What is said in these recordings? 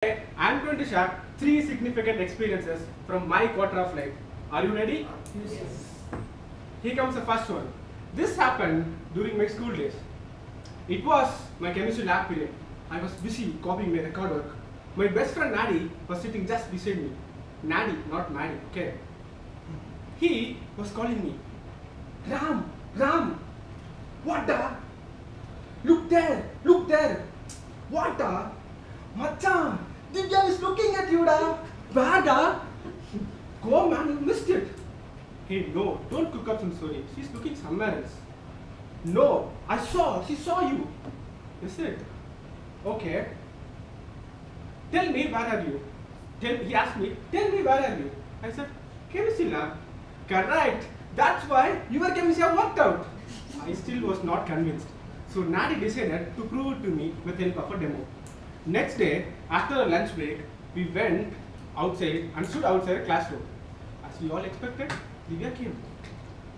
I'm going to share 3 significant experiences from my quarter of life. Are you ready? Yes. Here comes the first one. This happened during my school days. It was my chemistry lab period. I was busy copying my record work. My best friend Nadi was sitting just beside me. Nadi, not Maddie, okay? He was calling me. Ram, what the? Look there. What the? Machan, Divya is looking at you, da. Where, da? Go, man, you missed it. Hey, no, don't cook up some story. She's looking somewhere else. No, she saw you. Is it? Okay. Tell me, where are you? He asked me, tell me, where are you? I said, chemistry lab. Correct. That's why your chemistry have worked out. I still was not convinced. So Nadi decided to prove it to me with help of a demo. Next day, after a lunch break, we went outside and stood outside a classroom. As we all expected, Divya came.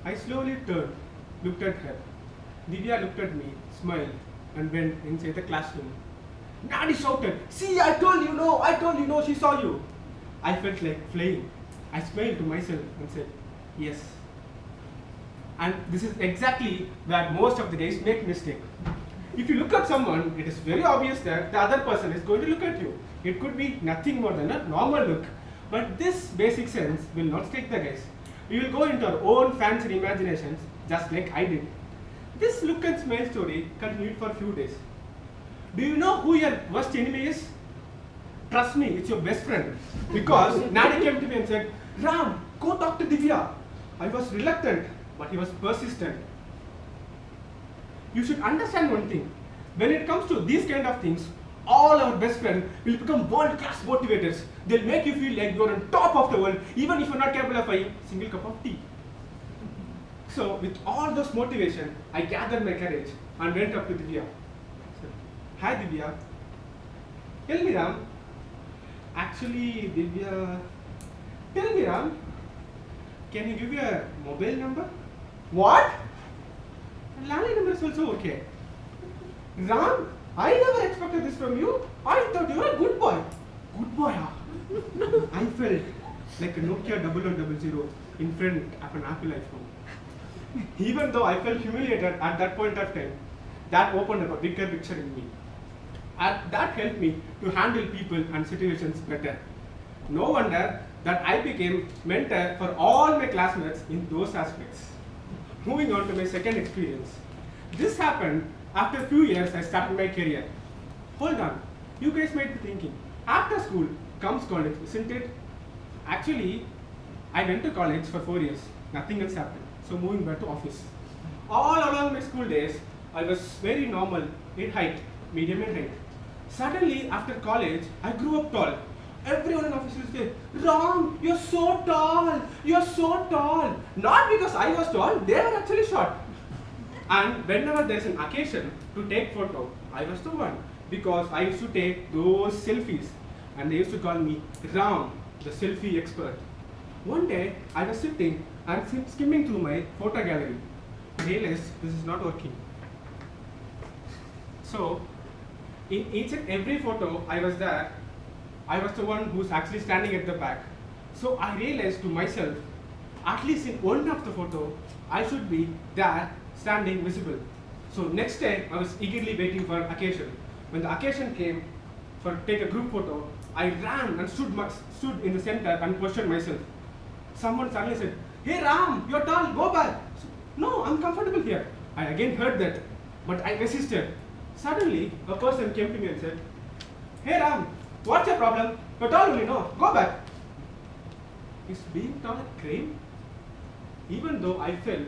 I slowly turned, looked at her. Divya looked at me, smiled, and went inside the classroom. Nadi shouted, see, I told you no, she saw you. I felt like flying. I smiled to myself and said, yes. And this is exactly where most of the days make mistake. If you look at someone, it is very obvious that the other person is going to look at you. It could be nothing more than a normal look. But this basic sense will not stick the guys. We will go into our own fancy imaginations, just like I did. This look and smile story continued for a few days. Do you know who your worst enemy is? Trust me, it's your best friend. Because Nadi came to me and said, Ram, go talk to Divya. I was reluctant, but he was persistent. You should understand one thing. When it comes to these kind of things, all our best friends will become world-class motivators. They'll make you feel like you're on top of the world, even if you're not capable of a single cup of tea. So, with all those motivation, I gathered my courage and went up to Divya. I said, hi Divya. Tell me, Ram. Actually, Divya, tell me, Ram, can you give your mobile number? What? Landline number is also okay. Ram, I never expected this from you. I thought you were a good boy. Good boy, ah? I felt like a Nokia 1100 in front of an Apple iPhone. Even though I felt humiliated at that point of time, that opened up a bigger picture in me. And that helped me to handle people and situations better. No wonder that I became mentor for all my classmates in those aspects. Moving on to my second experience. This happened after a few years I started my career. Hold on, you guys might be thinking, after school comes college, isn't it? Actually, I went to college for 4 years. Nothing else happened. So moving back to office. All along my school days, I was very normal in height, medium in height. Suddenly, after college, I grew up tall. Everyone in office will say, Ram, you're so tall, you're so tall. Not because I was tall, they were actually short. And whenever there's an occasion to take photo, I was the one. Because I used to take those selfies. And they used to call me Ram, the selfie expert. One day, I was sitting and skimming through my photo gallery. I realized this is not working. So, in each and every photo I was there, I was the one who's actually standing at the back. So I realized to myself, at least in one of the photo, I should be there, standing visible. So next day, I was eagerly waiting for an occasion. When the occasion came for take a group photo, I ran and stood in the center and questioned myself. Someone suddenly said, hey Ram, you're tall, go back. So, no, I'm comfortable here. I again heard that, but I resisted. Suddenly, a person came to me and said, hey Ram, what's your problem? You're tall only, no, go back. Is being tall a crime? Even though I felt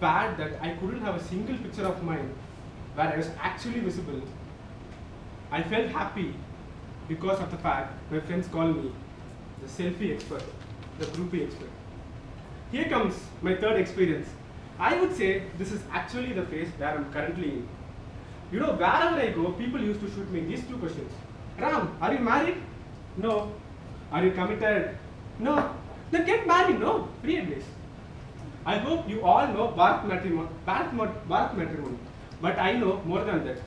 bad that I couldn't have a single picture of mine where I was actually visible, I felt happy because of the fact my friends call me the selfie expert, the groupie expert. Here comes my third experience. I would say this is actually the phase where I'm currently in. You know, wherever I go, people used to shoot me these 2 questions. Ram, are you married? No. Are you committed? No. Then get married, no? Free advice. I hope you all know Bharat matrimony. But I know more than that.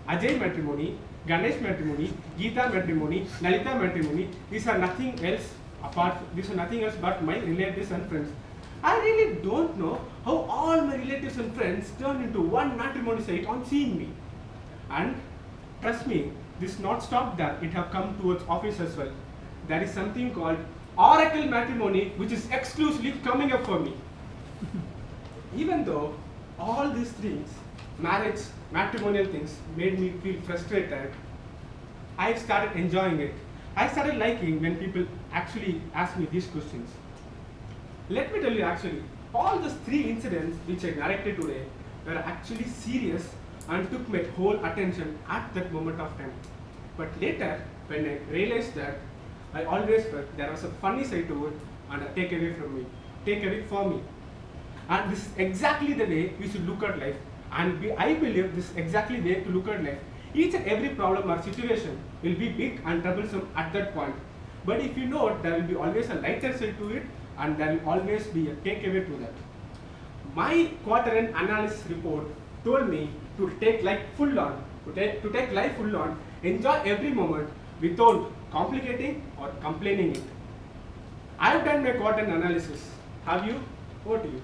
Ajay matrimony, Ganesh matrimony, Geeta matrimony, Lalita matrimony. These are nothing else but my relatives and friends. I really don't know how all my relatives and friends turned into one matrimony site on seeing me. And trust me, this not stopped there. It have come towards office as well. There is something called Oracle matrimony, which is exclusively coming up for me. Even though all these things, marriage, matrimonial things, made me feel frustrated, I started enjoying it. I started liking when people actually ask me these questions. Let me tell you actually, all those 3 incidents which I narrated today were actually serious and took my whole attention at that moment of time. But later, when I realized that, I always felt there was a funny side to it and a takeaway for me. And this is exactly the way we should look at life. And I believe this is exactly the way to look at life. Each and every problem or situation will be big and troublesome at that point. But if you know there will be always a lighter side to it, and there will always be a takeaway to that. My quarter-end analysis report told me to take life full on, enjoy every moment without complicating or complaining it. I have done my quarter-end analysis. Have you? Over to you.